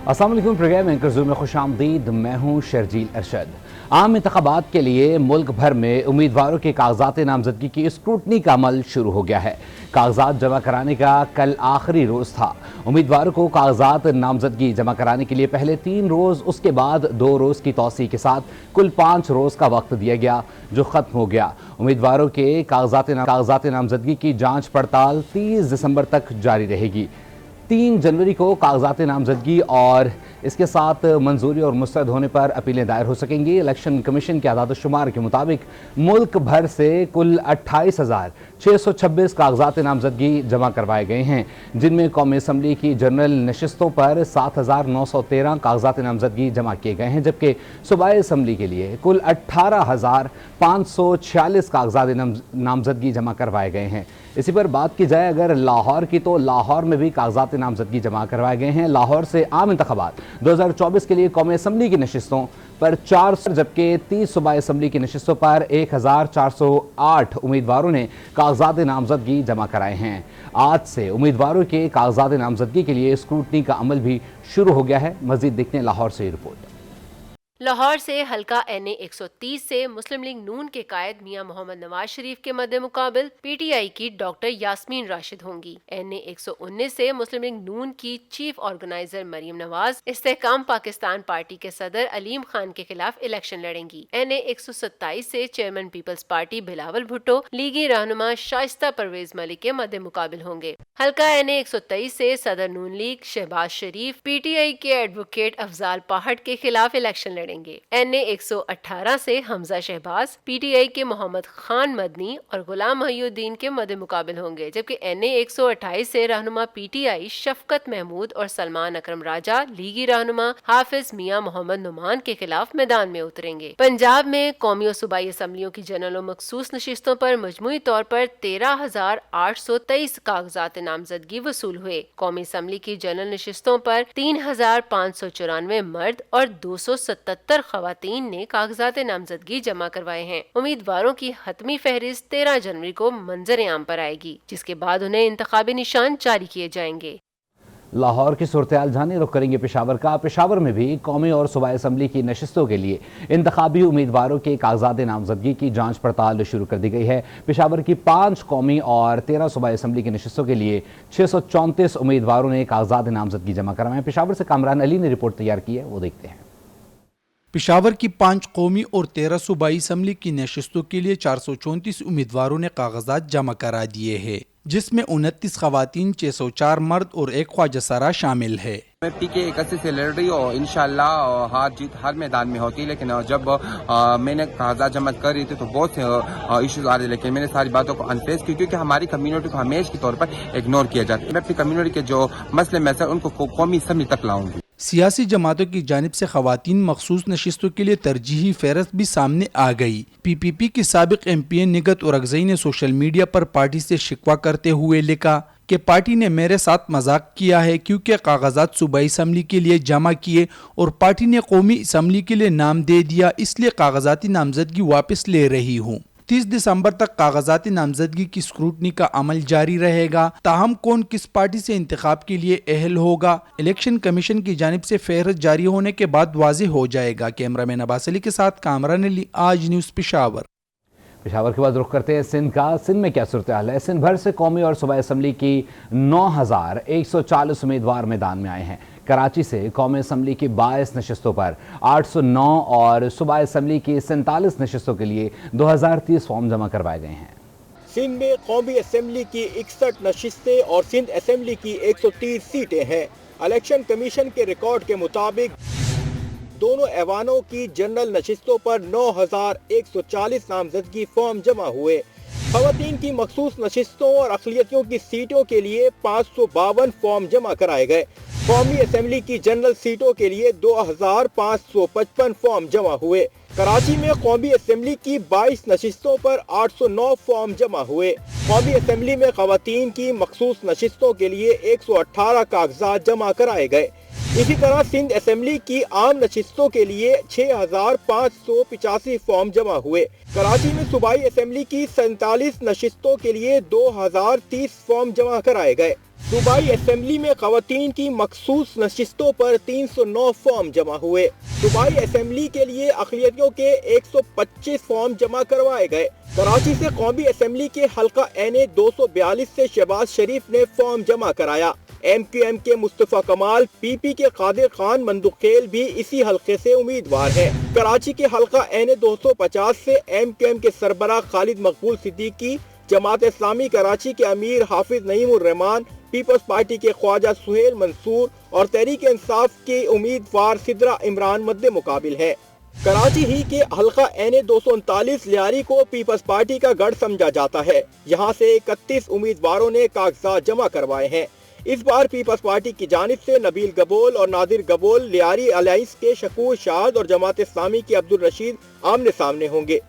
अस्सलाम वालेकुम। Programme anchor zoom में खुशामदीद। मैं हूँ शर्जील अरशद। आम इंतखाबात के लिए मुल्क भर में उम्मीदवारों के कागजात नामजदगी की स्क्रूटनी का अमल शुरू हो गया है। कागजात जमा कराने का कल आखिरी रोज़ था। उम्मीदवारों को कागजात नामजदगी जमा कराने के लिए पहले 3 रोज़, उसके बाद 2 रोज़ की तौसीह के साथ कुल 5 रोज़ का वक्त दिया गया, जो ख़त्म हो गया। उम्मीदवारों के कागजात नामजदगी की जाँच पड़ताल 30 दिसंबर तक जारी रहेगी। 3 जनवरी को कागजात नामजदगी और इसके साथ मंजूरी और मुस्तरद होने पर अपीलें दायर हो सकेंगी। इलेक्शन कमीशन के आदाद-ओ-शुमार के मुताबिक मुल्क भर से कुल 28,626 कागजात नामजदगी जमा करवाए गए हैं, जिनमें कौमी असम्बली की जनरल नशिस्तों पर 7,913 कागजात नामजदगी जमा किए गए हैं, जबकि सूबाई असम्बली के लिए कुल 18,546 कागजात नामजदगी जमा करवाए गए हैं। इसी पर बात की जाए अगर लाहौर की, तो लाहौर में भी कागजात नामजदगी जमा करवाए गए हैं। लाहौर से आम इंतखाबात 2024 के लिए कौमी असम्बली की नशिस्तों पर 400, जबकि 30 सूबाई असम्बली की नशिस्तों पर 1,408 उम्मीदवारों ने कागजात नामजदगी जमा कराए हैं। आज से उम्मीदवारों के कागजात नामजदगी के लिए स्क्रूटनी का अमल भी शुरू हो गया है। मजीद देखते हैं लाहौर से रिपोर्ट। लाहौर से हल्का NA 130 से मुस्लिम लीग नून के कायद मियां मोहम्मद नवाज शरीफ के मद्दे मुकाबिल PTI की डॉक्टर यास्मीन राशिद होंगी। NA 119 से मुस्लिम लीग नून की चीफ ऑर्गेनाइजर मरियम नवाज इस्तेहकाम पाकिस्तान पार्टी के सदर अलीम खान के खिलाफ इलेक्शन लड़ेंगी। NA 127 से चेयरमैन पीपल्स पार्टी बिलावल भुट्टो लीगी रहनुमा शाइस्ता परवेज मलिक के मद्दे मुकाबिल होंगे। हल्का NA 123 से सदर नून लीग शहबाज शरीफ PTI के एडवोकेट अफजाल पहाड़ के खिलाफ इलेक्शन लड़ेंगे। NA 118 से हमजा शहबाज PTI के मोहम्मद खान मदनी और गुलाम महिउद्दीन के मद्दे मुकाबिल होंगे, जबकि NA 128 से रहनुमा PTI शफकत महमूद और सलमान अकरम राजा लीगी रहनुमा हाफिज मियां मोहम्मद नुमान के खिलाफ मैदान में उतरेंगे। पंजाब में कौमी और सूबाई असम्बलियों की जनरल और मखसूस नशिस्तों पर मजमूई तौर पर 13,823 कागजात नामजदगी वसूल हुए। कौमी असम्बली की जनरल नशिस्तों पर 3,594 मर्द और 277 खवातीन ने कागजात नामजदगी जमा करवाए हैं। उम्मीदवारों की हतमी फहरिस्त 13 जनवरी को मंजर आम पर आएगी, जिसके बाद उन्हें इंतखाबी निशान जारी किए जाएंगे। लाहौर की सूरत-ए-हाल जाने रुख करेंगे पेशावर का। पेशावर में भी कौमी और सूबाई असम्बली की नशिस्तों के लिए इंतखाबी उम्मीदवारों के कागजात नामजदगी की जांच पड़ताल शुरू कर दी गई है। पेशावर की 5 कौमी और 13 सूबाई असम्बली की नशिस्तों के लिए 634 उम्मीदवारों ने कागजात नामजदगी जमा करवाए। पेशावर से कामरान अली ने रिपोर्ट तैयार की है, वो देखते हैं। पेशावर की 5 कौमी और 13 सूबाई असम्बली की नशिस्तों के लिए 434 उम्मीदवारों ने कागजात जमा करा दिए हैं, जिसमें 29 खवातीन, 604 मर्द और 1 ख्वाजा सरा शामिल है। मैं PK 81 से लड़ रही और इंशाल्लाह हार जीत हर मैदान में होती है, लेकिन जब मैंने कागजात जमा कर रही थी तो बहुत से इश्यूज आ रहे, लेकिन मैंने सारी बातों को अनफेस की, क्योंकि हमारी कम्युनिटी को हमेशा के तौर पर इग्नोर किया जाता है। मैं अपनी कम्युनिटी के जो मसले मैसले उनको कौमी असम्बली तक लाऊंगी। सियासी जमातों की जानिब से खवातीन मखसूस नशिस्तों के लिए तरजीही फहरस्त भी सामने आ गई। PPP की साबिक MP निगत और अगजई ने सोशल मीडिया पर पार्टी से शिकवा करते हुए लिखा कि पार्टी ने मेरे साथ मजाक किया है, क्योंकि कागजात सूबाई असम्बली के लिए जमा किए और पार्टी ने कौमी असम्बली के लिए नाम दे दिया, इसलिए कागजाती नामजदगी वापस ले रही हूँ। 30 दिसंबर तक कागजाती नामजदगी की स्क्रूटनी का अमल जारी रहेगा। ताहम कौन किस पार्टी से इंतखाब के लिए अहल होगा, इलेक्शन कमीशन की जानिब से फहरिस्त जारी होने के बाद वाज़ेह हो जाएगा। कैमरामैन अब्बास अली के साथ कामरान अली, आज न्यूज़ पेशावर। पेशावर के बाद रुख करते हैं सिंध का। सिंध में क्या सूरत हाल है? सिंध भर से कौमी और सूबाई असम्बली की 9,140 उम्मीदवार मैदान में आए हैं। कराची से कौमी असम्बली की 22 नशिस्तों पर 809 और सूबाई असम्बली की 47 नशिस्तों के लिए 2030 फॉर्म जमा करवाए गए हैं। सिंध में कौमी असम्बली की 61 नशिस्तें और सिंध असम्बली की 130 सीटें हैं। इलेक्शन कमीशन के रिकॉर्ड के मुताबिक दोनों ऐवानों की जनरल नशिस्तों पर 9,140 नामजदगी फॉर्म जमा हुए। खवातीन की मखसूस नशिस्तों और अक़लियतियों की सीटों के लिए 552 फॉर्म जमा कराए गए। कौमी असम्बली की जनरल सीटों के लिए 2,555 फॉर्म जमा हुए। कराची में कौमी असम्बली की 22 नशिस्तों पर 809 फॉर्म जमा हुए। कौमी असम्बली में खवातीन की मखसूस नशिस्तों के लिए 118 कागजात जमा कराए गए। इसी तरह सिंध असेंबली की आम नशिस्तों के लिए 6,585 फॉर्म जमा हुए। कराची में सूबाई असेंबली की 47 नशिस्तों के लिए 2,030 फॉर्म जमा कराए गए। सूबाई असेंबली में खवातीन की मखसूस नशिस्तों पर 309 फॉर्म जमा हुए। सूबाई असेंबली के लिए अक़लियतियों के 125 फॉर्म जमा करवाए गए। कराची से कौमी असेंबली के हल्का NA 242 से शहबाज शरीफ ने फॉर्म जमा कराया। MQM के मुस्तफा कमाल, PP के कादिर खान मंदुखेल भी इसी हल्के से उम्मीदवार हैं। कराची के हल्का NA 250 से MQM के सरबराह खालिद मकबूल सिद्दीकी, जमात इस्लामी कराची के अमीर हाफिज नईमुर रहमान, पीपल्स पार्टी के ख्वाजा सुहेल मंसूर और तहरीक इंसाफ के उम्मीदवार सिद्रा इमरान मद्दे मुकाबिल है। कराची ही के हल्का NA 239 लियारी को पीपल्स पार्टी का गढ़ समझा जाता है। यहाँ से 31 उम्मीदवारों ने कागजात जमा करवाए हैं। इस बार पीपल्स पार्टी की जानिब से नबील गबोल और नादिर गबोल, लियारी अलायंस के शकूर शाद और जमात इस्लामी के अब्दुल रशीद आमने सामने होंगे।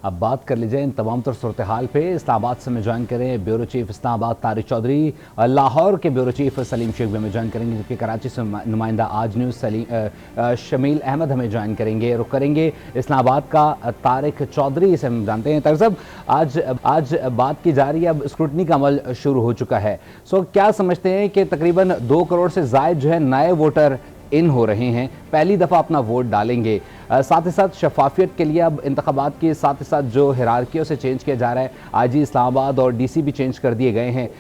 अब बात कर लीजिए इन तमाम तर सूरत हाल पे। इस्लामाबाद से हमें ज्वाइन करें ब्यूरो चीफ इस्लामाबाद तारिक चौधरी, लाहौर के ब्यूरो चीफ सलीम शेख भी हमें ज्वाइन करेंगे, जबकि कराची से नुमाइंदा आज न्यूज़ शमील अहमद हमें ज्वाइन करेंगे। रुक करेंगे इस्लामाबाद का तारिक चौधरी से हम जानते हैं। तारिक साहब, आज बात की जा रही है, अब स्क्रूटनी का अमल शुरू हो चुका है। सो क्या समझते हैं कि तकरीबन 2 करोड़ से ज़ायद जो है नए वोटर इन हो रहे हैं, पहली दफ़ा अपना वोट डालेंगे। साथ ही साथ शफाफियत के लिए अब इंतखाबात के साथ ही साथ जो हिरारकियों से चेंज किया जा रहा है, आईजी इस्लामाबाद और DC भी चेंज कर दिए गए हैं।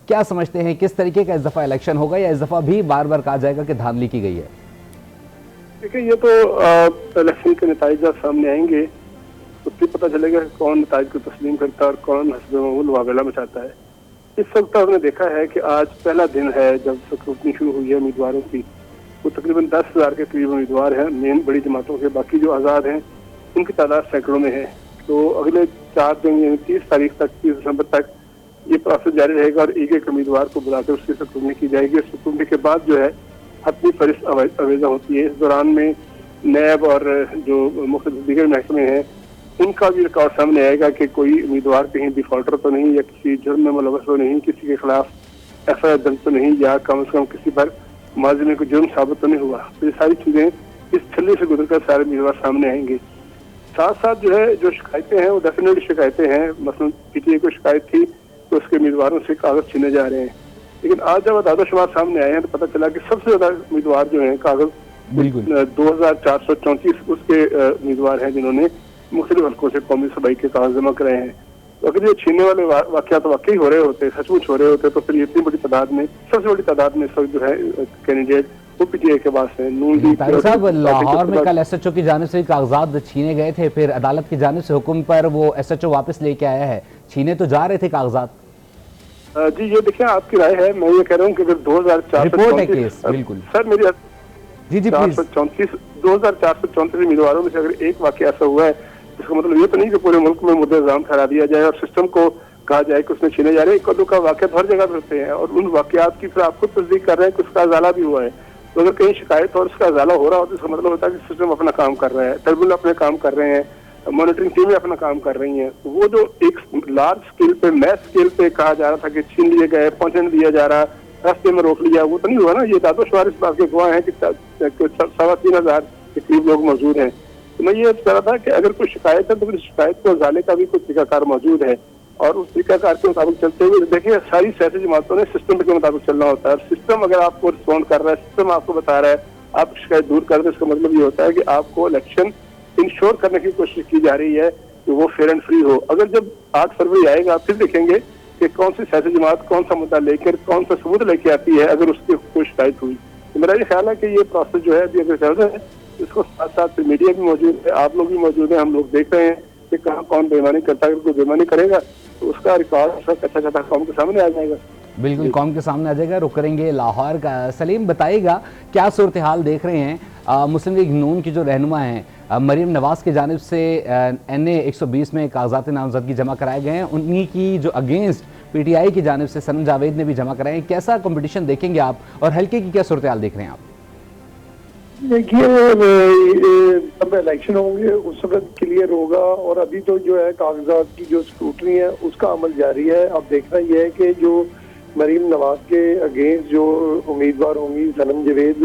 क्या समझते हैं किस तरीके का इस दफ़ा इलेक्शन होगा, या इस दफ़ा भी बार बार कहा जाएगा कि धांधली की गई है? देखिए, ये तो इलेक्शन के नतीजे जब सामने आएंगे तो फिर पता चलेगा कौन नतीजे को तस्लीम करता है और कौन हस्बे मामूल वावेला मचाता है। इस वक्त हमने देखा है कि आज पहला दिन है जब स्क्रूटनी शुरू हुई है उम्मीदवारों की। वो तकरीबन 10,000 के करीब उम्मीदवार हैं मेन बड़ी जमातों के। बाकी जो आज़ाद हैं उनकी तादाद सैकड़ों में है। तो अगले 4 दिन यानी 30 तारीख तक, 30 दिसंबर तक ये प्रोसेस जारी रहेगा और एक उम्मीदवार को बुलाकर उसकी स्क्रूटनी की जाएगी। स्क्रूटनी के बाद जो है अपनी फरिस्त अवेजा होती है। इस दौरान में नैब और जो मुख्तलिफ दीगर महकमे हैं उनका भी रिकॉर्ड सामने आएगा कि कोई उम्मीदवार कहीं डिफॉल्टर तो नहीं, या किसी जुर्म में मुलव्वस तो नहीं, किसी के खिलाफ FIR दर्ज तो नहीं, या कम से कम किसी पर माजी में कोई जुर्म साबित तो नहीं हुआ। तो ये सारी चीजें इस छल्ले से गुजरकर सारे उम्मीदवार सामने आएंगे। साथ साथ जो है जो शिकायतें हैं वो डेफिनेटली शिकायतें हैं। मसलन PTA को शिकायत थी तो उसके उम्मीदवारों से कागज छीने जा रहे हैं, लेकिन आज जब आदादोशुमार सामने आए हैं तो पता चला कि सबसे ज्यादा उम्मीदवार जो हैं कागज 2434 उसके उम्मीदवार हैं जिन्होंने मुख्तलिफ हल्कों से कौमी सूबाई के कागज जमा कराए हैं। तो अगर ये छीनने वाले वाकया तो वाकई हो रहे होते, सचमुच हो रहे होते, तो फिर इतनी बड़ी तादाद में, सबसे बड़ी तादाद में इस वक्त जो है कैंडिडेट वो PTA के पास है। साहब, लाहौर में कल SHO की जानिब से कागजात छीने गए थे, फिर अदालत की जानिब से हुक्म पर वो SHO वापस लेके आया है। छीने तो जा रहे थे कागजात। जी, ये देखिए आपकी राय है। मैं ये कह रहा हूँ कि अगर 2434 बिल्कुल सर मेरी जी 2434 उम्मीदवारों में से अगर एक वाकया ऐसा हुआ है, इसका मतलब ये तो नहीं कि पूरे मुल्क में मुद्देजाम ठहरा दिया जाए और सिस्टम को कहा जाए कि उसने छीने जा रहे हैं। एक का वाकया हर जगह होते हैं और उन वाकयात की फिर आप खुद तस्दीक कर रहे हैं कि उसका अजाला भी हुआ है। तो अगर कहीं शिकायत और उसका अजाला हो रहा हो तो इसका मतलब होता है कि सिस्टम अपना काम कर रहा है, ट्रिब्यूनल अपने काम कर रहे हैं, मॉनिटरिंग टीमें अपना काम कर रही हैं। तो वो जो एक लार्ज स्केल पे, मैस स्केल पे कहा जा रहा था कि छीन लिए गए, पहुंचने नहीं दिया जा रहा, रास्ते में रोक लिया, वो तो नहीं हुआ ना। ये दादोशुमार इस बात के गवाह हैं कि 3,500 के करीब लोग मौजूद हैं। तो मैं ये कह रहा था कि अगर कोई शिकायत है तो फिर शिकायत को अजाले का भी कोई तरीकाकार मौजूद है और उस तरीकाकार के मुताबिक चलते हुए देखिए सारी सियासी जमातों ने सिस्टम के मुताबिक चलना होता है। सिस्टम अगर आपको रिस्पॉन्ड कर रहा है, सिस्टम आपको बता रहा है, आप शिकायत दूर कर दे, इसका मतलब ये होता है कि आपको इलेक्शन इंश्योर करने की कोशिश की जा रही है कि वो फेयर एंड फ्री हो। अगर जब 8 फरवरी आएगा फिर देखेंगे कि कौन सी सियासी जमात कौन सा मुद्दा लेकर कौन सा सबूत लेके आती है अगर उसकी कोई शिकायत हुई। तो मेरा ये ख्याल है कि ये प्रोसेस जो है अभी अगर चल रहा है, इसको साथ साथ मीडिया भी मौजूद है, आप लोग भी मौजूद हैं, हम लोग देख रहे हैं कि कहाँ कौन बेईमानी करता है। अगर कोई बेईमानी करेगा तो उसका रिकॉर्ड अच्छा अच्छा कौम के सामने आ जाएगा। बिल्कुल कौम के सामने आ जाएगा। रुक करेंगे लाहौर का। सलीम, बताइएगा क्या सूरत हाल देख रहे हैं? मुस्लिम लीग नून की जो रहनुमा हैं मरीम नवाज की जानिब से NA 120 में कागजात नामजदगी जमा कराए गए हैं, उन्हीं की जो अगेंस्ट PTI की जानिब से सनम जावेद ने भी जमा कराए हैं। कैसा कंपटीशन देखेंगे आप और हल्के की क्या सूरत हाल देख रहे हैं आप? देखिए, जब इलेक्शन होंगे उस वक्त क्लियर होगा और अभी तो जो है कागजात की जो स्क्रूटनी है उसका अमल जारी है। अब देखना यह है कि जो मरीम नवाज के अगेंस्ट जो उम्मीदवार होंगी सनम जावेद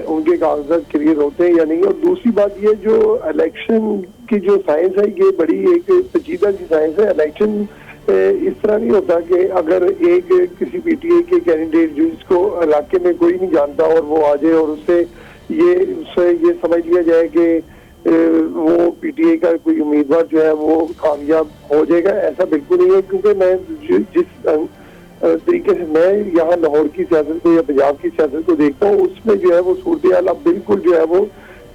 उनके कागजात क्लियर होते हैं या नहीं। और दूसरी बात ये जो इलेक्शन की जो साइंस है ये बड़ी एक पेचीदा सी साइंस है। इलेक्शन इस तरह नहीं होता कि अगर एक किसी पीटीआई के कैंडिडेट जिसको इलाके में कोई नहीं जानता और वो आ जाए और उससे ये समझ लिया जाए कि वो पीटीआई का कोई उम्मीदवार जो है वो कामयाब हो जाएगा, ऐसा बिल्कुल नहीं है। क्योंकि मैं जिस तरीके से मैं यहाँ लाहौर की सियासत को या पंजाब की सियासत को देखता हूँ उसमें जो है वो सूरत हाल अब बिल्कुल जो है वो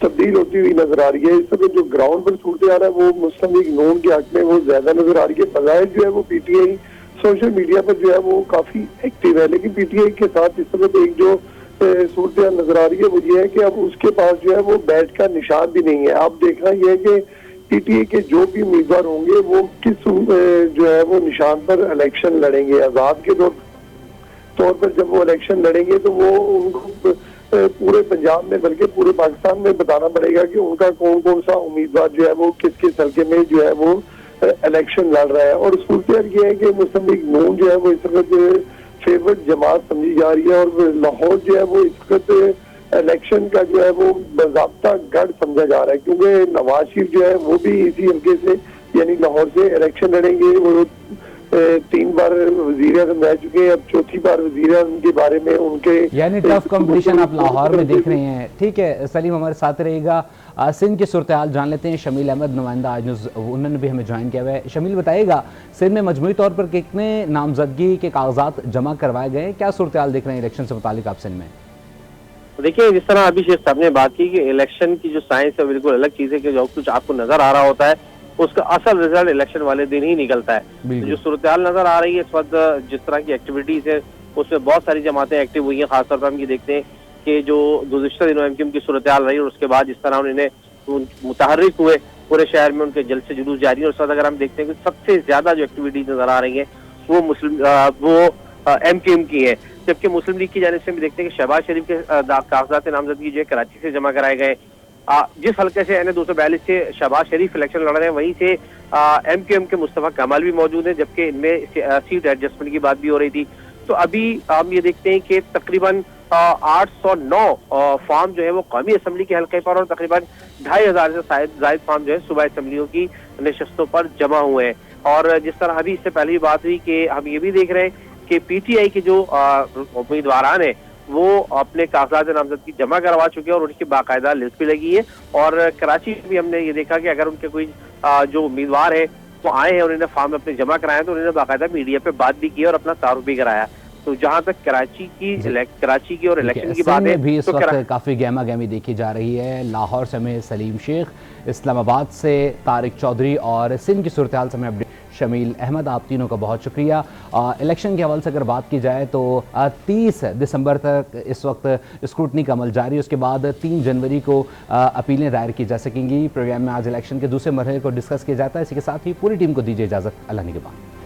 तब्दील होती हुई नजर आ रही है। इस समय जो ग्राउंड पर सूरत हाल है वो मुस्लिम लीग नून के हक में वो ज्यादा नजर आ रही है। बजाय जो है वो पीटीआई सोशल मीडिया पर जो है वो काफी एक्टिव है, लेकिन पीटीआई के साथ इस समय एक जो सूरत हाल नजर आ रही है वो ये है कि अब उसके पास जो है वो बैट का निशान भी नहीं है। अब देखना यह है कि पीटीआई के जो भी उम्मीदवार होंगे वो किस जो है वो निशान पर इलेक्शन लड़ेंगे। आजाद के तौर पर जब वो इलेक्शन लड़ेंगे तो वो उनको पूरे पंजाब में बल्कि पूरे पाकिस्तान में बताना पड़ेगा कि उनका कौन कौन सा उम्मीदवार जो है वो किस किस हल्के में जो है वो इलेक्शन लड़ रहा है। और सूरत ये है कि मुस्लिम लीग नून जो है वो इस वक्त फेवरेट जमात समझी जा रही है और लाहौर जो है वो इस वक्त इलेक्शन का जो है वो बाज़ाब्ता गढ़ समझा जा रहा है। क्योंकि नवाज शरीफ जो है वो भी इसी हल्के से यानी लाहौर से इलेक्शन लड़ेंगे। वो 3 बार वज़ीर आज़म रह चुके हैं, अब चौथी बार वज़ीर आज़म के बारे में उनके यानी टफ कंपटीशन आप लाहौर में देख रहे हैं। ठीक है सलीम, हमारे साथ रहेगा। सिंध की सूरत हाल जान लेते हैं। शमील अहमद नुमाइंदा आज न्यूज़ उन्होंने भी हमें ज्वाइन किया हुआ है। शमील बताइएगा सिंध में मजमूई तौर पर कितने नामजदगी के कागजात जमा करवाए गए, क्या सूरत हाल देख रहे हैं इलेक्शन से मुतालिक आप सिंध में? देखिए जिस तरह अभी शेख साहब ने बात की कि इलेक्शन की जो साइंस है बिल्कुल अलग चीज है कि जो कुछ आपको नजर आ रहा होता है उसका असल रिजल्ट इलेक्शन वाले दिन ही निकलता है। तो जो सूरत हाल नजर आ रही है इस वक्त जिस तरह की एक्टिविटीज है उसमें बहुत सारी जमातें एक्टिव हुई हैं। खासतौर पर हम ये देखते हैं कि जो गुज़िश्ता दिनों एमक्यूएम की सूरत हाल रही और उसके बाद जिस तरह उन्हें मुतहर्रिक हुए पूरे शहर में उनके जलसे जुलूस जारी है। उस वक्त अगर हम देखते हैं कि सबसे ज्यादा जो एक्टिविटीज नजर आ रही है वो एमक्यूएम की है। जबकि मुस्लिम लीग की जानिब से भी देखते हैं कि शहबाज शरीफ के कागजात नामजदगी जो है कराची से जमा कराए गए। जिस हल्के से यानी 242 से शहबाज शरीफ इलेक्शन लड़ रहे हैं वहीं से एमक्यूएम के मुस्तफा कमाल भी मौजूद हैं, जबकि इनमें सीट एडजस्टमेंट की बात भी हो रही थी। तो अभी हम ये देखते हैं कि तकरीबन 809 फॉर्म जो है वो कौमी असम्बली के हल्के पर और तकरीबन 2500 से जायद फॉर्म जो है सूबाई असम्बलियों की नशस्तों पर जमा हुए हैं। और जिस तरह अभी इससे पहले भी बात हुई कि हम ये भी देख रहे हैं कि पीटीआई के जो उम्मीदवार हैं वो अपने कागजात नामजदगी जमा करवा चुके हैं और उनकी बाकायदा लिस्ट भी लगी है। और कराची में भी हमने ये देखा कि अगर उनके कोई जो उम्मीदवार है वो आए हैं और उन्होंने फॉर्म अपने जमा कराए तो उन्होंने बाकायदा मीडिया पे बात भी की और अपना तारुफ भी कराया। तो जहां तक कराची की और इलेक्शन की बात है भी इस तो वक्त काफी गहमा गहमी देखी जा रही है। लाहौर से में सलीम शेख, इस्लामाबाद से तारिक चौधरी और सिंध की सूरत हाल से में अपडेट शमील अहमद, आप तीनों का बहुत शुक्रिया। इलेक्शन के हवाले से अगर बात की जाए तो 30 दिसंबर तक इस वक्त स्क्रूटनी का अमल जारी है। उसके बाद 3 जनवरी को अपीलें दायर की जा सकेंगी। प्रोग्राम में आज इलेक्शन के दूसरे मरहले को डिस्कस किया जाता है। इसी के साथ ही पूरी टीम को दीजिए इजाज़त। अल्लाह निगहबान।